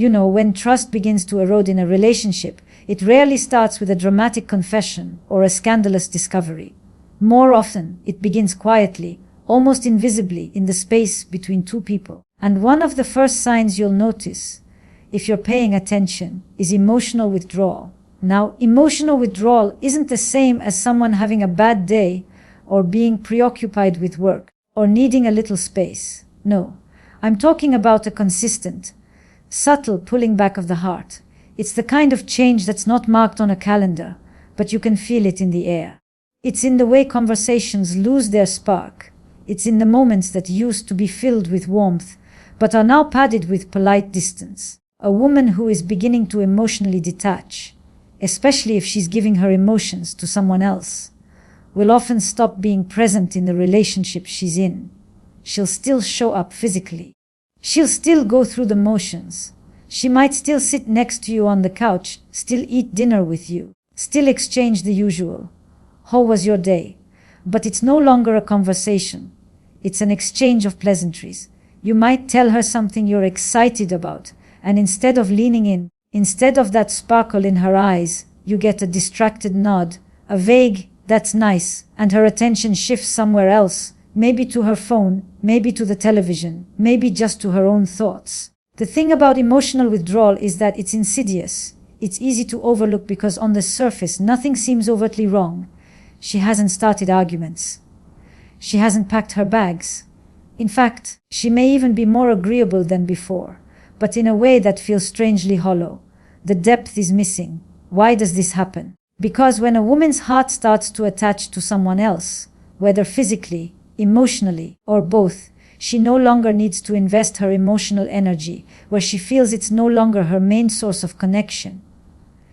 When trust begins to erode in a relationship, it rarely starts with a dramatic confession or a scandalous discovery. More often, it begins quietly, almost invisibly, in the space between two people. And one of the first signs you'll notice, if you're paying attention, is emotional withdrawal. Now, emotional withdrawal isn't the same as someone having a bad day or being preoccupied with work or needing a little space. No, I'm talking about a consistent, subtle pulling back of the heart. It's the kind of change that's not marked on a calendar, but you can feel it in the air. It's in the way conversations lose their spark. It's in the moments that used to be filled with warmth, but are now padded with polite distance. A woman who is beginning to emotionally detach, especially if she's giving her emotions to someone else, will often stop being present in the relationship she's in. She'll still show up physically. She'll still go through the motions. She might still sit next to you on the couch, still eat dinner with you, still exchange the usual, "How was your day?" But it's no longer a conversation. It's an exchange of pleasantries. You might tell her something you're excited about, and instead of leaning in, instead of that sparkle in her eyes, you get a distracted nod, a vague, "That's nice," and her attention shifts somewhere else, maybe to her phone, maybe to the television, maybe just to her own thoughts. The thing about emotional withdrawal is that it's insidious. It's easy to overlook because on the surface nothing seems overtly wrong. She hasn't started arguments. She hasn't packed her bags. In fact, she may even be more agreeable than before, but in a way that feels strangely hollow. The depth is missing. Why does this happen? Because when a woman's heart starts to attach to someone else, whether physically, emotionally, or both, she no longer needs to invest her emotional energy where she feels it's no longer her main source of connection.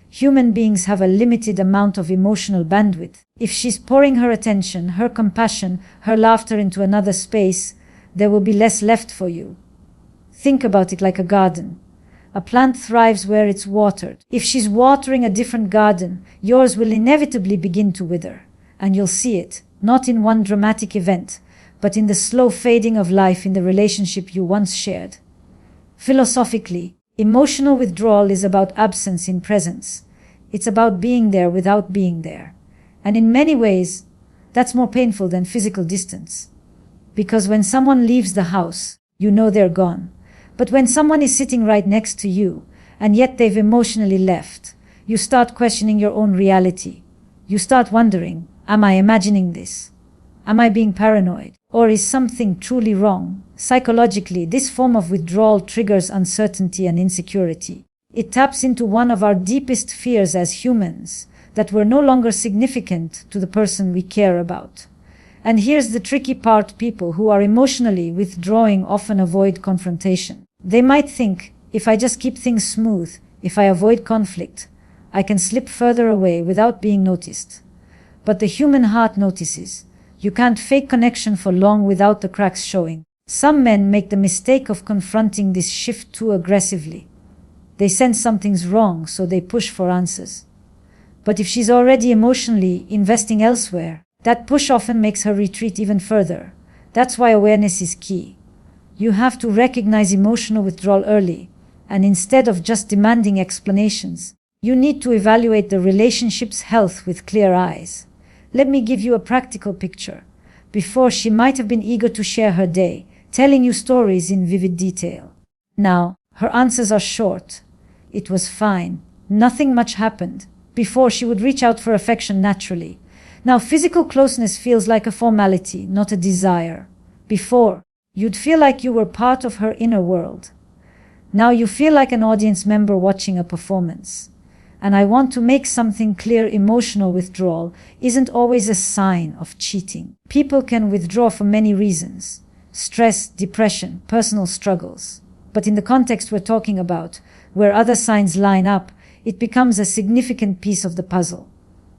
Human beings have a limited amount of emotional bandwidth. If she's pouring her attention, her compassion, her laughter into another space, there will be less left for you. Think about it like a garden. A plant thrives where it's watered. If she's watering a different garden, yours will inevitably begin to wither. And you'll see it, not in one dramatic event, but in the slow fading of life in the relationship you once shared. Philosophically, emotional withdrawal is about absence in presence. It's about being there without being there. And in many ways, that's more painful than physical distance. Because when someone leaves the house, you know they're gone. But when someone is sitting right next to you, and yet they've emotionally left, you start questioning your own reality. You start wondering, am I imagining this? Am I being paranoid? Or is something truly wrong? Psychologically, this form of withdrawal triggers uncertainty and insecurity. It taps into one of our deepest fears as humans, that we're no longer significant to the person we care about. And here's the tricky part: people who are emotionally withdrawing often avoid confrontation. They might think, if I just keep things smooth, if I avoid conflict, I can slip further away without being noticed. But the human heart notices. You can't fake connection for long without the cracks showing. Some men make the mistake of confronting this shift too aggressively. They sense something's wrong, so they push for answers. But if she's already emotionally investing elsewhere, that push often makes her retreat even further. That's why awareness is key. You have to recognize emotional withdrawal early, and instead of just demanding explanations, you need to evaluate the relationship's health with clear eyes. Let me give you a practical picture. Before, she might have been eager to share her day, telling you stories in vivid detail. Now, her answers are short. It was fine. Nothing much happened. Before, she would reach out for affection naturally. Now, physical closeness feels like a formality, not a desire. Before, you'd feel like you were part of her inner world. Now you feel like an audience member watching a performance. And I want to make something clear: emotional withdrawal isn't always a sign of cheating. People can withdraw for many reasons: stress, depression, personal struggles. But in the context we're talking about, where other signs line up, it becomes a significant piece of the puzzle.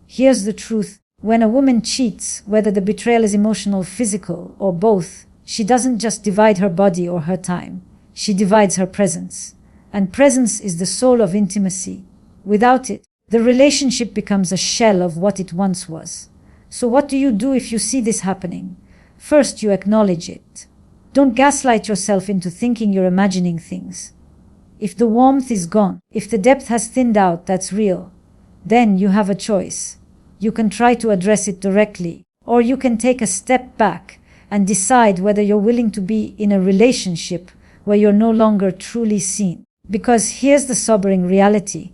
Here's the truth: when a woman cheats, whether the betrayal is emotional, physical, or both, she doesn't just divide her body or her time. She divides her presence. And presence is the soul of intimacy. Without it, the relationship becomes a shell of what it once was. So what do you do if you see this happening? First, you acknowledge it. Don't gaslight yourself into thinking you're imagining things. If the warmth is gone, if the depth has thinned out, that's real. Then you have a choice. You can try to address it directly, or you can take a step back and decide whether you're willing to be in a relationship where you're no longer truly seen. Because here's the sobering reality.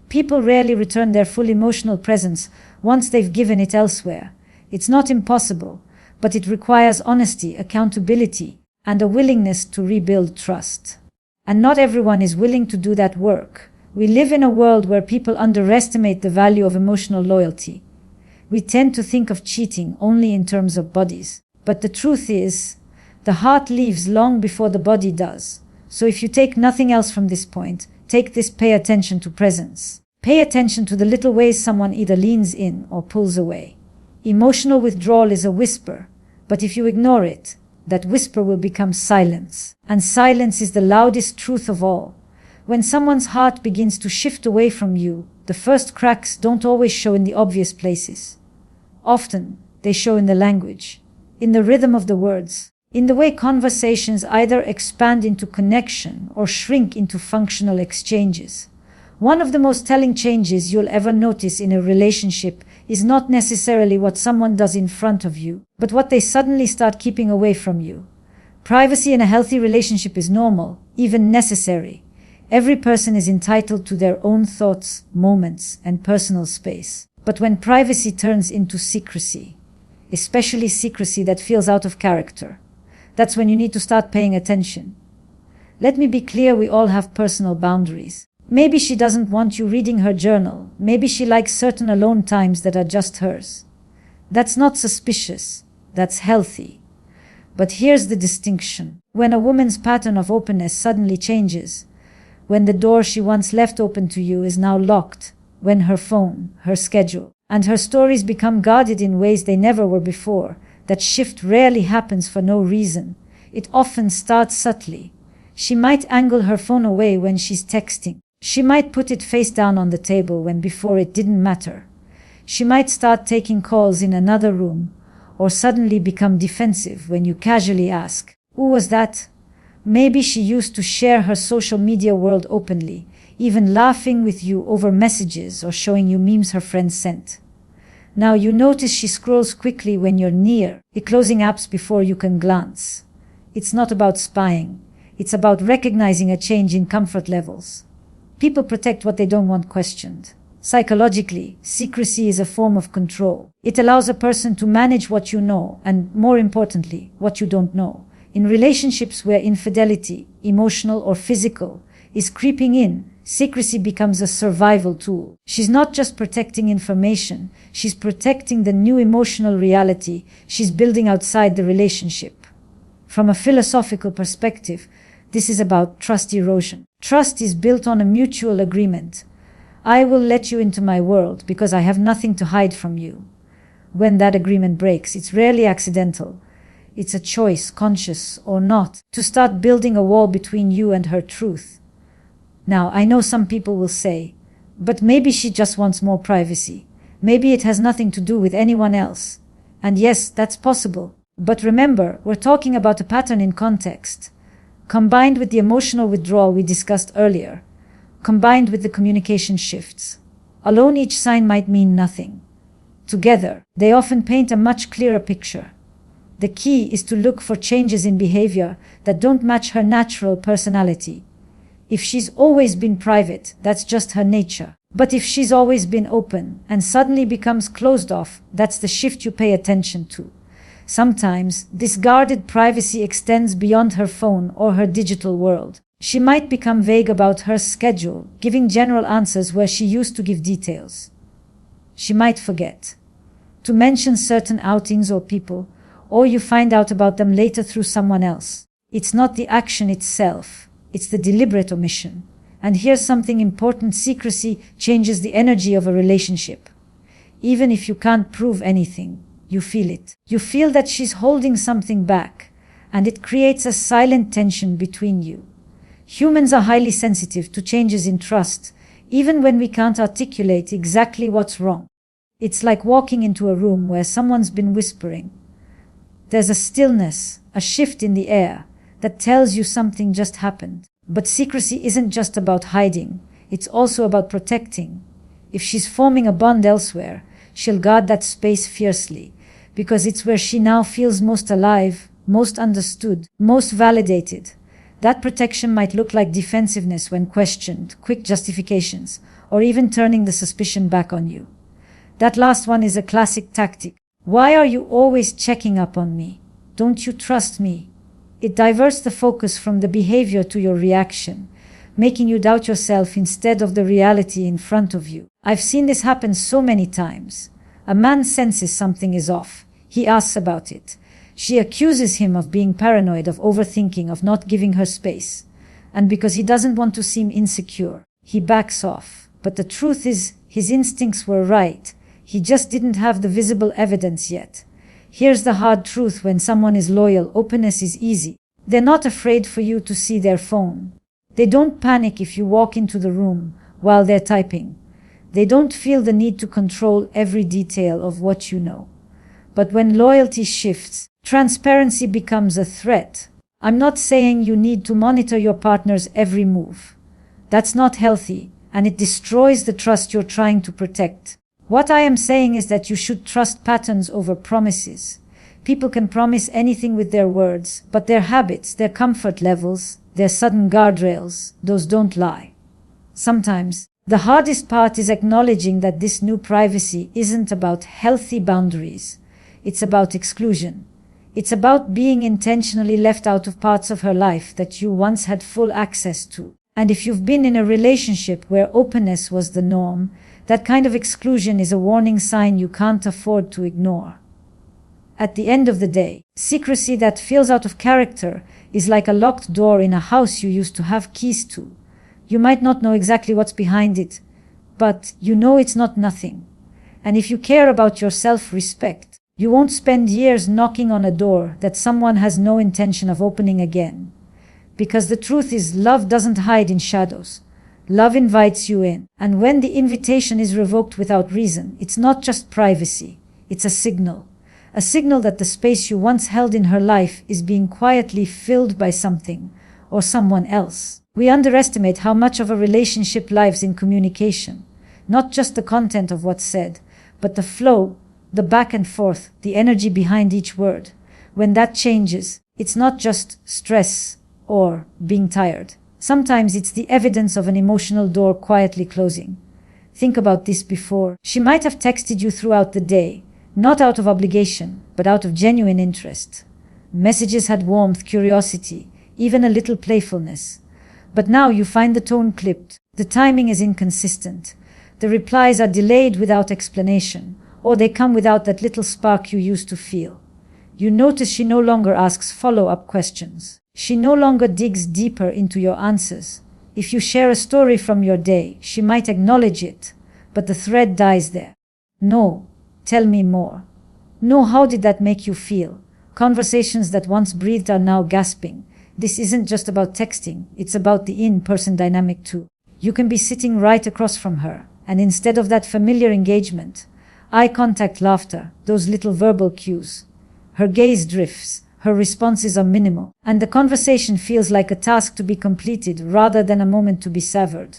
People rarely return their full emotional presence once they've given it elsewhere. It's not impossible, but it requires honesty, accountability, and a willingness to rebuild trust. And not everyone is willing to do that work. We live in a world where people underestimate the value of emotional loyalty. We tend to think of cheating only in terms of bodies. But the truth is, the heart leaves long before the body does. So if you take nothing else from this point, take this: pay attention to presence. Pay attention to the little ways someone either leans in or pulls away. Emotional withdrawal is a whisper, but if you ignore it, that whisper will become silence. And silence is the loudest truth of all. When someone's heart begins to shift away from you, the first cracks don't always show in the obvious places. Often, they show in the language, in the rhythm of the words, in the way conversations either expand into connection or shrink into functional exchanges. One of the most telling changes you'll ever notice in a relationship is not necessarily what someone does in front of you, but what they suddenly start keeping away from you. Privacy in a healthy relationship is normal, even necessary. Every person is entitled to their own thoughts, moments, and personal space. But when privacy turns into secrecy, especially secrecy that feels out of character, that's when you need to start paying attention. Let me be clear, we all have personal boundaries. Maybe she doesn't want you reading her journal. Maybe she likes certain alone times that are just hers. That's not suspicious. That's healthy. But here's the distinction. When a woman's pattern of openness suddenly changes, when the door she once left open to you is now locked, when her phone, her schedule, and her stories become guarded in ways they never were before, that shift rarely happens for no reason. It often starts subtly. She might angle her phone away when she's texting. She might put it face down on the table when before it didn't matter. She might start taking calls in another room, or suddenly become defensive when you casually ask, "Who was that?" Maybe she used to share her social media world openly, even laughing with you over messages or showing you memes her friends sent. Now you notice she scrolls quickly when you're near, closing apps before you can glance. It's not about spying. It's about recognizing a change in comfort levels. People protect what they don't want questioned. Psychologically, secrecy is a form of control. It allows a person to manage what you know and, more importantly, what you don't know. In relationships where infidelity, emotional or physical, is creeping in, secrecy becomes a survival tool. She's not just protecting information, she's protecting the new emotional reality she's building outside the relationship. From a philosophical perspective, this is about trust erosion. Trust is built on a mutual agreement. I will let you into my world because I have nothing to hide from you. When that agreement breaks, it's rarely accidental. It's a choice, conscious or not, to start building a wall between you and her truth. Now, I know some people will say, but maybe she just wants more privacy. Maybe it has nothing to do with anyone else. And yes, that's possible. But remember, we're talking about a pattern in context, combined with the emotional withdrawal we discussed earlier, combined with the communication shifts. Alone, each sign might mean nothing. Together, they often paint a much clearer picture. The key is to look for changes in behavior that don't match her natural personality. If she's always been private, that's just her nature. But if she's always been open and suddenly becomes closed off, that's the shift you pay attention to. Sometimes, this guarded privacy extends beyond her phone or her digital world. She might become vague about her schedule, giving general answers where she used to give details. She might forget to mention certain outings or people, or you find out about them later through someone else. It's not the action itself, it's the deliberate omission. And here's something important: secrecy changes the energy of a relationship. Even if you can't prove anything, you feel it. You feel that she's holding something back, and it creates a silent tension between you. Humans are highly sensitive to changes in trust, even when we can't articulate exactly what's wrong. It's like walking into a room where someone's been whispering. There's a stillness, a shift in the air, that tells you something just happened. But secrecy isn't just about hiding, it's also about protecting. If she's forming a bond elsewhere, she'll guard that space fiercely, because it's where she now feels most alive, most understood, most validated. That protection might look like defensiveness when questioned, quick justifications, or even turning the suspicion back on you. That last one is a classic tactic. Why are you always checking up on me? Don't you trust me? It diverts the focus from the behavior to your reaction, making you doubt yourself instead of the reality in front of you. I've seen this happen so many times. A man senses something is off. He asks about it. She accuses him of being paranoid, of overthinking, of not giving her space. And because he doesn't want to seem insecure, he backs off. But the truth is, his instincts were right. He just didn't have the visible evidence yet. Here's the hard truth: when someone is loyal, openness is easy. They're not afraid for you to see their phone. They don't panic if you walk into the room while they're typing. They don't feel the need to control every detail of what you know. But when loyalty shifts, transparency becomes a threat. I'm not saying you need to monitor your partner's every move. That's not healthy, and it destroys the trust you're trying to protect. What I am saying is that you should trust patterns over promises. People can promise anything with their words, but their habits, their comfort levels, their sudden guardrails, those don't lie. Sometimes, the hardest part is acknowledging that this new privacy isn't about healthy boundaries. It's about exclusion. It's about being intentionally left out of parts of her life that you once had full access to. And if you've been in a relationship where openness was the norm, that kind of exclusion is a warning sign you can't afford to ignore. At the end of the day, secrecy that feels out of character is like a locked door in a house you used to have keys to. You might not know exactly what's behind it, but you know it's not nothing. And if you care about your self-respect, you won't spend years knocking on a door that someone has no intention of opening again. Because the truth is, love doesn't hide in shadows. Love invites you in. And when the invitation is revoked without reason, it's not just privacy. It's a signal. A signal that the space you once held in her life is being quietly filled by something or someone else. We underestimate how much of a relationship lives in communication. Not just the content of what's said, but the flow, the back and forth, the energy behind each word. When that changes, it's not just stress or being tired. Sometimes it's the evidence of an emotional door quietly closing. Think about this before. She might have texted you throughout the day, not out of obligation, but out of genuine interest. Messages had warmth, curiosity, even a little playfulness. But now you find the tone clipped, the timing is inconsistent, the replies are delayed without explanation, or they come without that little spark you used to feel. You notice she no longer asks follow-up questions. She no longer digs deeper into your answers. If you share a story from your day, she might acknowledge it, but the thread dies there. No, tell me more. No, how did that make you feel? Conversations that once breathed are now gasping. This isn't just about texting, it's about the in-person dynamic too. You can be sitting right across from her, and instead of that familiar engagement, eye contact, laughter, those little verbal cues, her gaze drifts. Her responses are minimal, and the conversation feels like a task to be completed rather than a moment to be savored.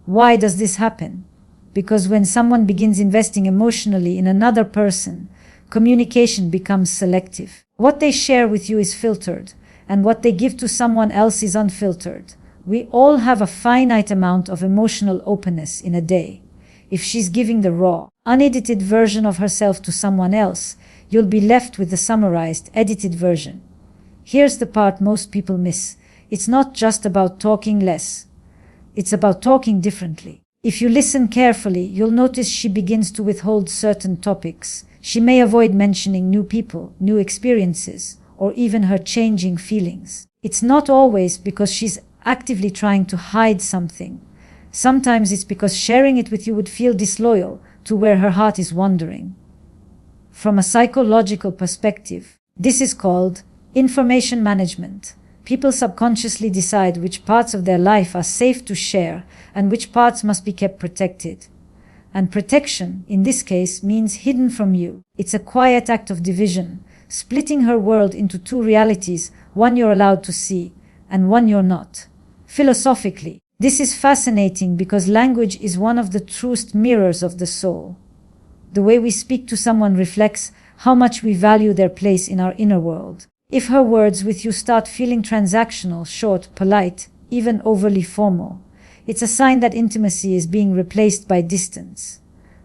Why does this happen? Because when someone begins investing emotionally in another person, communication becomes selective. What they share with you is filtered, and what they give to someone else is unfiltered. We all have a finite amount of emotional openness in a day. If she's giving the raw, unedited version of herself to someone else, you'll be left with the summarized, edited version. Here's the part most people miss. It's not just about talking less. It's about talking differently. If you listen carefully, you'll notice she begins to withhold certain topics. She may avoid mentioning new people, new experiences, or even her changing feelings. It's not always because she's actively trying to hide something. Sometimes it's because sharing it with you would feel disloyal to where her heart is wandering. From a psychological perspective, this is called information management. People subconsciously decide which parts of their life are safe to share and which parts must be kept protected. And protection, in this case, means hidden from you. It's a quiet act of division, splitting her world into two realities, one you're allowed to see and one you're not. Philosophically, this is fascinating because language is one of the truest mirrors of the soul. The way we speak to someone reflects how much we value their place in our inner world. If her words with you start feeling transactional, short, polite, even overly formal, it's a sign that intimacy is being replaced by distance.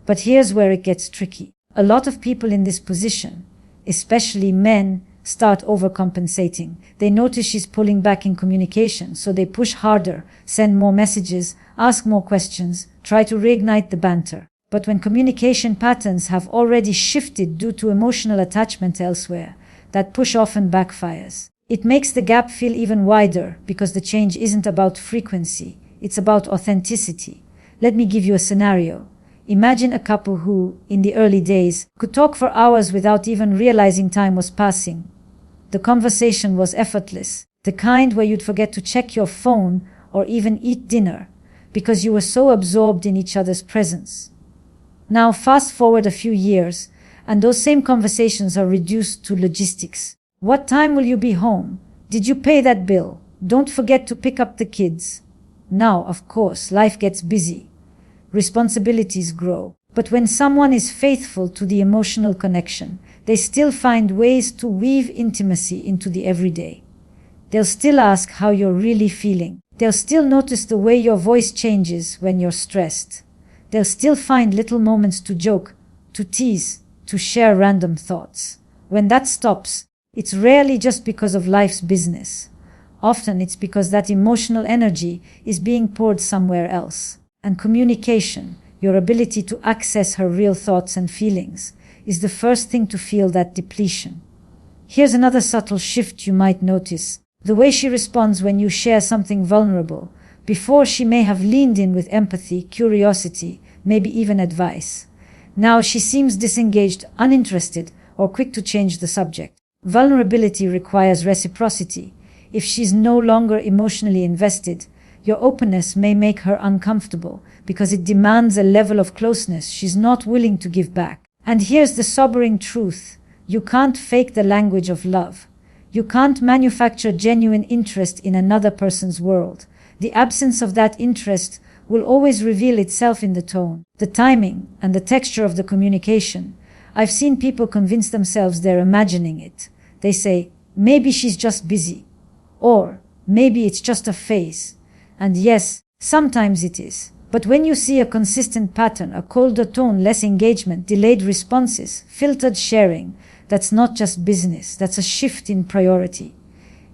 But here's where it gets tricky. A lot of people in this position, especially men, start overcompensating. They notice she's pulling back in communication, so they push harder, send more messages, ask more questions, try to reignite the banter. But when communication patterns have already shifted due to emotional attachment elsewhere, that push often backfires. It makes the gap feel even wider because the change isn't about frequency, it's about authenticity. Let me give you a scenario. Imagine a couple who, in the early days, could talk for hours without even realizing time was passing. The conversation was effortless, the kind where you'd forget to check your phone or even eat dinner because you were so absorbed in each other's presence. Now fast forward a few years, and those same conversations are reduced to logistics. What time will you be home? Did you pay that bill? Don't forget to pick up the kids. Now, of course, life gets busy. Responsibilities grow. But when someone is faithful to the emotional connection, they still find ways to weave intimacy into the everyday. They'll still ask how you're really feeling. They'll still notice the way your voice changes when you're stressed. They'll still find little moments to joke, to tease, to share random thoughts. When that stops, it's rarely just because of life's business. Often it's because that emotional energy is being poured somewhere else. And communication, your ability to access her real thoughts and feelings, is the first thing to feel that depletion. Here's another subtle shift you might notice. The way she responds when you share something vulnerable. Before, she may have leaned in with empathy, curiosity, maybe even advice. Now she seems disengaged, uninterested, or quick to change the subject. Vulnerability requires reciprocity. If she's no longer emotionally invested, your openness may make her uncomfortable because it demands a level of closeness she's not willing to give back. And here's the sobering truth. You can't fake the language of love. You can't manufacture genuine interest in another person's world. The absence of that interest will always reveal itself in the tone, the timing, and the texture of the communication. I've seen people convince themselves they're imagining it. They say, maybe she's just busy. Or, maybe it's just a phase. And yes, sometimes it is. But when you see a consistent pattern, a colder tone, less engagement, delayed responses, filtered sharing, that's not just business, that's a shift in priority.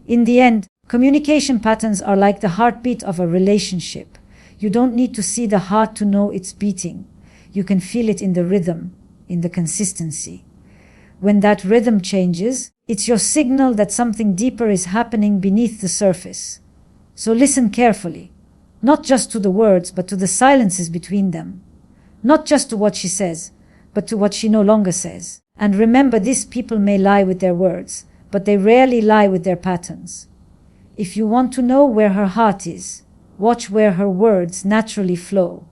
In the end, communication patterns are like the heartbeat of a relationship. You don't need to see the heart to know it's beating. You can feel it in the rhythm, in the consistency. When that rhythm changes, it's your signal that something deeper is happening beneath the surface. So listen carefully, not just to the words, but to the silences between them. Not just to what she says, but to what she no longer says. And remember, these people may lie with their words, but they rarely lie with their patterns. If you want to know where her heart is, watch where her words naturally flow,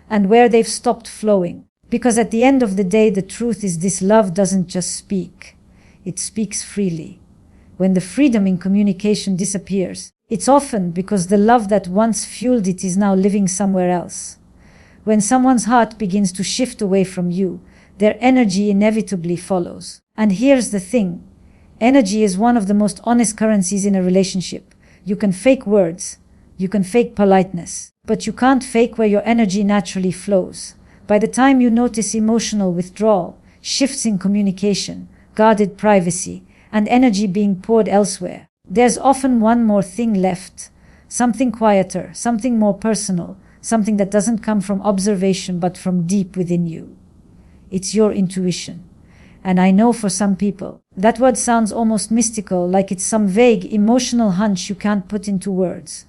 and where they've stopped flowing. Because at the end of the day, the truth is this: love doesn't just speak, it speaks freely. When the freedom in communication disappears, it's often because the love that once fueled it is now living somewhere else. When someone's heart begins to shift away from you, their energy inevitably follows. And here's the thing: energy is one of the most honest currencies in a relationship. You can fake words, you can fake politeness, but you can't fake where your energy naturally flows. By the time you notice emotional withdrawal, shifts in communication, guarded privacy, and energy being poured elsewhere, there's often one more thing left. Something quieter, something more personal, something that doesn't come from observation but from deep within you. It's your intuition. And I know for some people, that word sounds almost mystical, like it's some vague emotional hunch you can't put into words.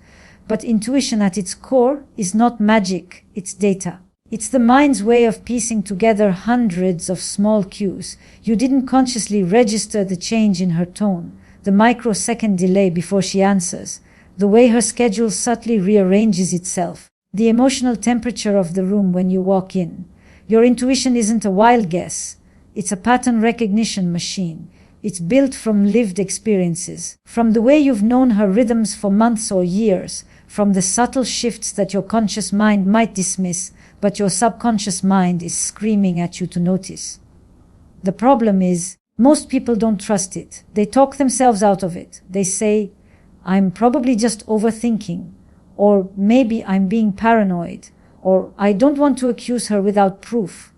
But intuition at its core is not magic, it's data. It's the mind's way of piecing together hundreds of small cues. You didn't consciously register the change in her tone, the microsecond delay before she answers, the way her schedule subtly rearranges itself, the emotional temperature of the room when you walk in. Your intuition isn't a wild guess. It's a pattern recognition machine. It's built from lived experiences, from the way you've known her rhythms for months or years, from the subtle shifts that your conscious mind might dismiss, but your subconscious mind is screaming at you to notice. The problem is, most people don't trust it. They talk themselves out of it. They say, I'm probably just overthinking, or maybe I'm being paranoid, or I don't want to accuse her without proof.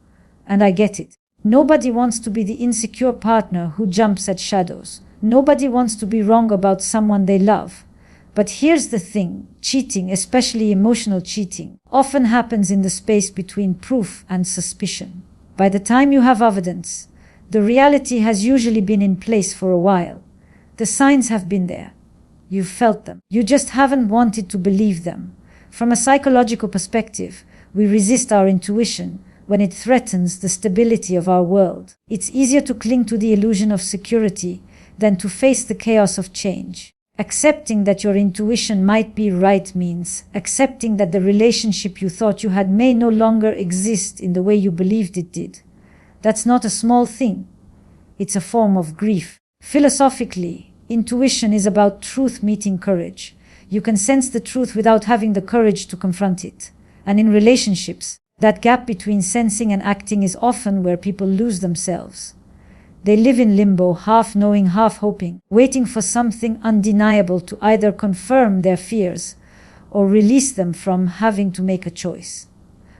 And I get it. Nobody wants to be the insecure partner who jumps at shadows. Nobody wants to be wrong about someone they love. But here's the thing, cheating, especially emotional cheating, often happens in the space between proof and suspicion. By the time you have evidence, the reality has usually been in place for a while. The signs have been there. You've felt them. You just haven't wanted to believe them. From a psychological perspective, we resist our intuition when it threatens the stability of our world. It's easier to cling to the illusion of security than to face the chaos of change. Accepting that your intuition might be right means accepting that the relationship you thought you had may no longer exist in the way you believed it did. That's not a small thing. It's a form of grief. Philosophically, intuition is about truth meeting courage. You can sense the truth without having the courage to confront it. And in relationships, that gap between sensing and acting is often where people lose themselves. They live in limbo, half knowing, half hoping, waiting for something undeniable to either confirm their fears or release them from having to make a choice.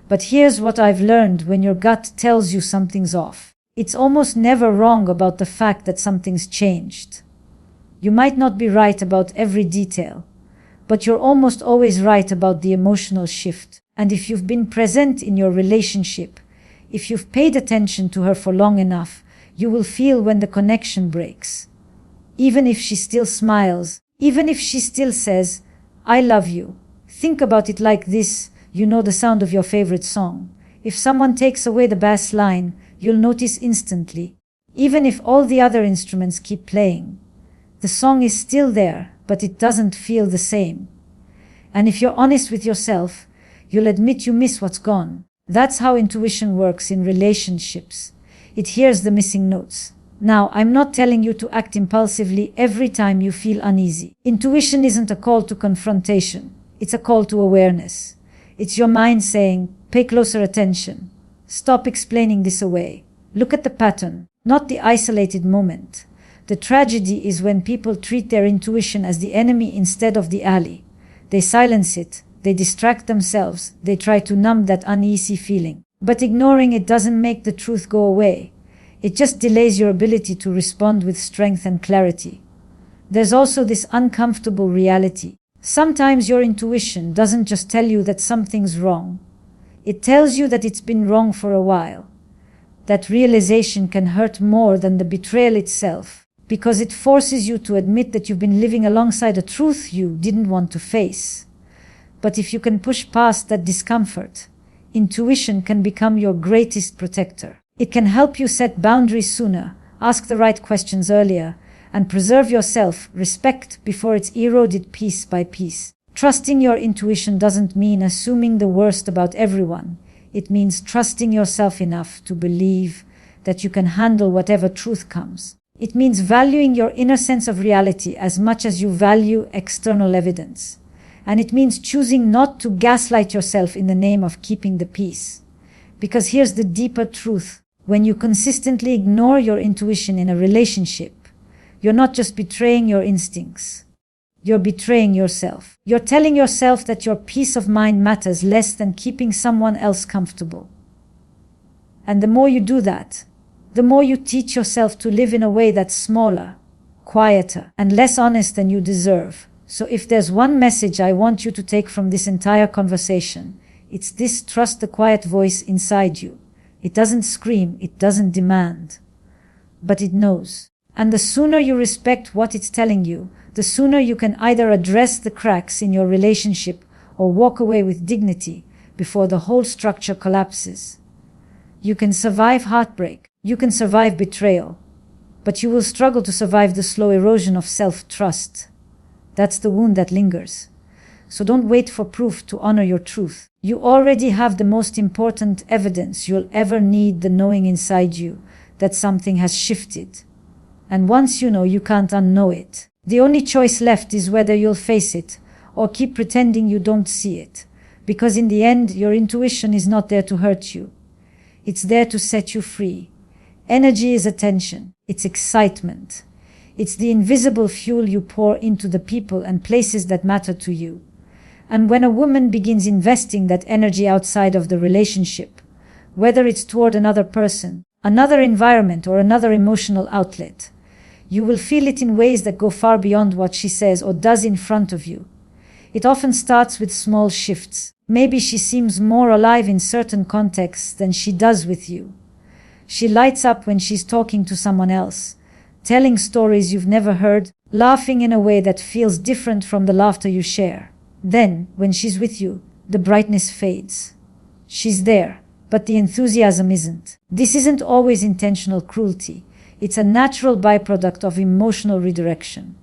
But here's what I've learned: when your gut tells you something's off, it's almost never wrong about the fact that something's changed. You might not be right about every detail, but you're almost always right about the emotional shift. And if you've been present in your relationship, if you've paid attention to her for long enough, you will feel when the connection breaks. Even if she still smiles, even if she still says, I love you. Think about it like this. You know the sound of your favorite song. If someone takes away the bass line, you'll notice instantly. Even if all the other instruments keep playing, the song is still there, but it doesn't feel the same. And if you're honest with yourself, you'll admit you miss what's gone. That's how intuition works in relationships. It hears the missing notes. Now, I'm not telling you to act impulsively every time you feel uneasy. Intuition isn't a call to confrontation. It's a call to awareness. It's your mind saying, pay closer attention. Stop explaining this away. Look at the pattern, not the isolated moment. The tragedy is when people treat their intuition as the enemy instead of the ally. They silence it. They distract themselves. They try to numb that uneasy feeling. But ignoring it doesn't make the truth go away. It just delays your ability to respond with strength and clarity. There's also this uncomfortable reality. Sometimes your intuition doesn't just tell you that something's wrong. It tells you that it's been wrong for a while. That realization can hurt more than the betrayal itself, because it forces you to admit that you've been living alongside a truth you didn't want to face. But if you can push past that discomfort, intuition can become your greatest protector. It can help you set boundaries sooner, ask the right questions earlier, and preserve your self-respect before it's eroded piece by piece. Trusting your intuition doesn't mean assuming the worst about everyone. It means trusting yourself enough to believe that you can handle whatever truth comes. It means valuing your inner sense of reality as much as you value external evidence. And it means choosing not to gaslight yourself in the name of keeping the peace. Because here's the deeper truth. When you consistently ignore your intuition in a relationship, you're not just betraying your instincts. You're betraying yourself. You're telling yourself that your peace of mind matters less than keeping someone else comfortable. And the more you do that, the more you teach yourself to live in a way that's smaller, quieter, and less honest than you deserve. So if there's one message I want you to take from this entire conversation, it's this: trust the quiet voice inside you. It doesn't scream, it doesn't demand, but it knows. And the sooner you respect what it's telling you, the sooner you can either address the cracks in your relationship or walk away with dignity before the whole structure collapses. You can survive heartbreak, you can survive betrayal, but you will struggle to survive the slow erosion of self-trust. That's the wound that lingers. So don't wait for proof to honor your truth. You already have the most important evidence you'll ever need: the knowing inside you that something has shifted. And once you know, you can't unknow it. The only choice left is whether you'll face it or keep pretending you don't see it. Because in the end, your intuition is not there to hurt you. It's there to set you free. Energy is attention. It's excitement. It's the invisible fuel you pour into the people and places that matter to you. And when a woman begins investing that energy outside of the relationship, whether it's toward another person, another environment, or another emotional outlet, you will feel it in ways that go far beyond what she says or does in front of you. It often starts with small shifts. Maybe she seems more alive in certain contexts than she does with you. She lights up when she's talking to someone else, telling stories you've never heard, laughing in a way that feels different from the laughter you share. Then, when she's with you, the brightness fades. She's there, but the enthusiasm isn't. This isn't always intentional cruelty. It's a natural byproduct of emotional redirection.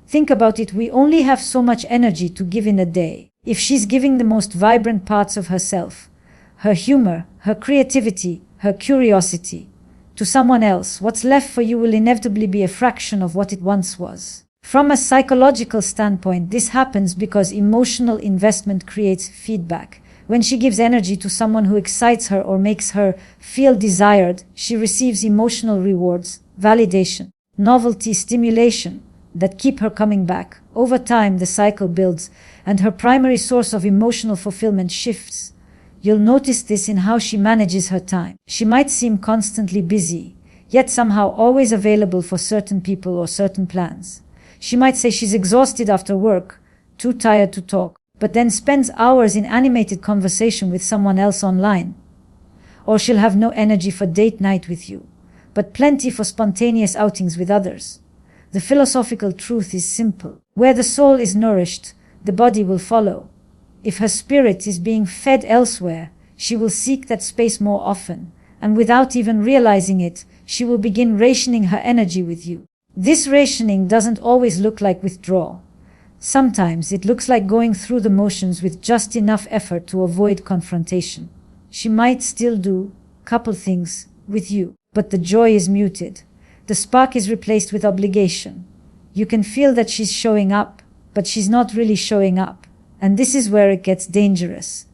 Think about it, we only have so much energy to give in a day. If she's giving the most vibrant parts of herself, her humor, her creativity, her curiosity, to someone else, what's left for you will inevitably be a fraction of what it once was. From a psychological standpoint, this happens because emotional investment creates feedback. When she gives energy to someone who excites her or makes her feel desired, she receives emotional rewards, validation, novelty, stimulation that keep her coming back. Over time, the cycle builds, and her primary source of emotional fulfillment shifts. You'll notice this in how she manages her time. She might seem constantly busy, yet somehow always available for certain people or certain plans. She might say she's exhausted after work, too tired to talk, but then spends hours in animated conversation with someone else online. Or she'll have no energy for date night with you, but plenty for spontaneous outings with others. The philosophical truth is simple. Where the soul is nourished, the body will follow. If her spirit is being fed elsewhere, she will seek that space more often, and without even realizing it, she will begin rationing her energy with you. This rationing doesn't always look like withdrawal. Sometimes it looks like going through the motions with just enough effort to avoid confrontation. She might still do couple things with you, but the joy is muted. The spark is replaced with obligation. You can feel that she's showing up, but she's not really showing up. And this is where it gets dangerous.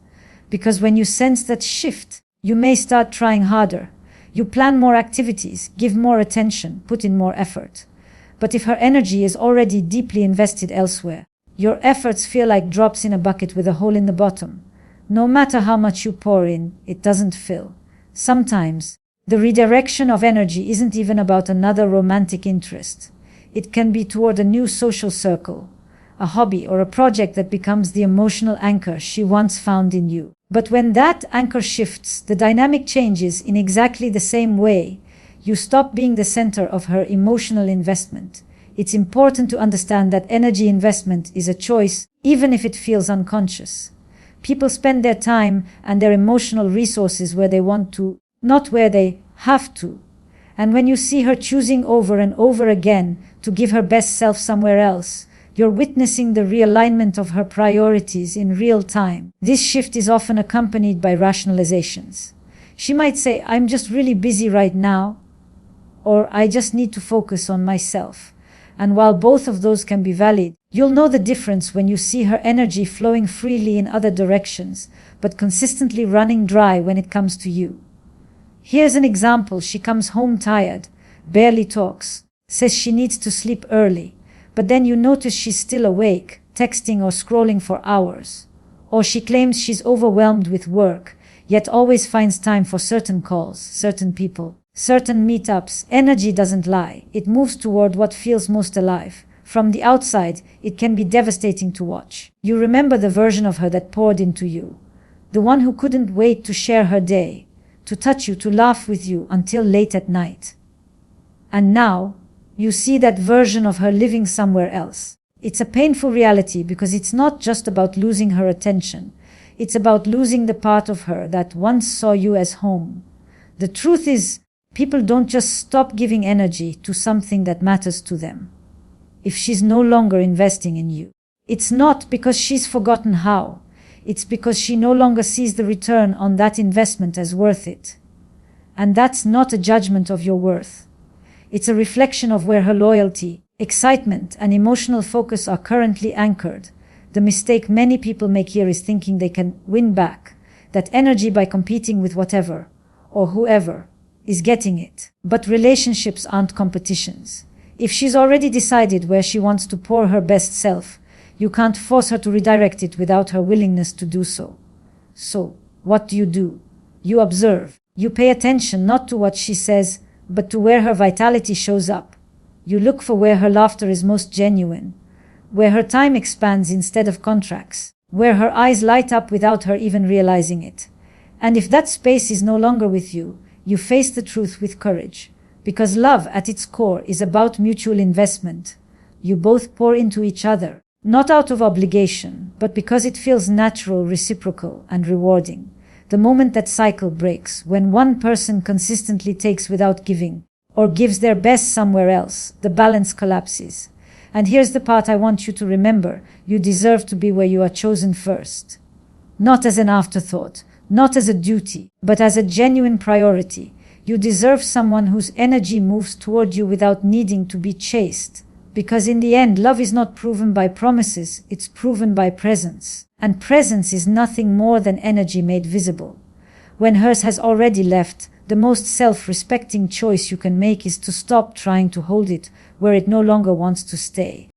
Because when you sense that shift, you may start trying harder. You plan more activities, give more attention, put in more effort. But if her energy is already deeply invested elsewhere, your efforts feel like drops in a bucket with a hole in the bottom. No matter how much you pour in, it doesn't fill. Sometimes, the redirection of energy isn't even about another romantic interest. It can be toward a new social circle, a hobby, or a project that becomes the emotional anchor she once found in you. But when that anchor shifts, the dynamic changes in exactly the same way. You stop being the center of her emotional investment. It's important to understand that energy investment is a choice, even if it feels unconscious. People spend their time and their emotional resources where they want to, not where they have to. And when you see her choosing over and over again to give her best self somewhere else, you're witnessing the realignment of her priorities in real time. This shift is often accompanied by rationalizations. She might say, "I'm just really busy right now," or "I just need to focus on myself." And while both of those can be valid, you'll know the difference when you see her energy flowing freely in other directions, but consistently running dry when it comes to you. Here's an example. She comes home tired, barely talks, says she needs to sleep early, but then you notice she's still awake, texting or scrolling for hours. Or she claims she's overwhelmed with work, yet always finds time for certain calls, certain people, certain meetups. Energy doesn't lie. It moves toward what feels most alive. From the outside, it can be devastating to watch. You remember the version of her that poured into you, the one who couldn't wait to share her day, to touch you, to laugh with you until late at night. And now, you see that version of her living somewhere else. It's a painful reality because it's not just about losing her attention. It's about losing the part of her that once saw you as home. The truth is, people don't just stop giving energy to something that matters to them. If she's no longer investing in you, it's not because she's forgotten how. It's because she no longer sees the return on that investment as worth it. And that's not a judgment of your worth. It's a reflection of where her loyalty, excitement, and emotional focus are currently anchored. The mistake many people make here is thinking they can win back that energy by competing with whatever or whoever is getting it. But relationships aren't competitions. If she's already decided where she wants to pour her best self, you can't force her to redirect it without her willingness to do so. So, what do? You observe. You pay attention not to what she says, but to where her vitality shows up. You look for where her laughter is most genuine, where her time expands instead of contracts, where her eyes light up without her even realizing it. And if that space is no longer with you, you face the truth with courage. Because love at its core is about mutual investment. You both pour into each other, not out of obligation, but because it feels natural, reciprocal, and rewarding. The moment that cycle breaks, when one person consistently takes without giving, or gives their best somewhere else, the balance collapses. And here's the part I want you to remember. You deserve to be where you are chosen first. Not as an afterthought, not as a duty, but as a genuine priority. You deserve someone whose energy moves toward you without needing to be chased. Because in the end, love is not proven by promises, it's proven by presence. And presence is nothing more than energy made visible. When hers has already left, the most self-respecting choice you can make is to stop trying to hold it where it no longer wants to stay.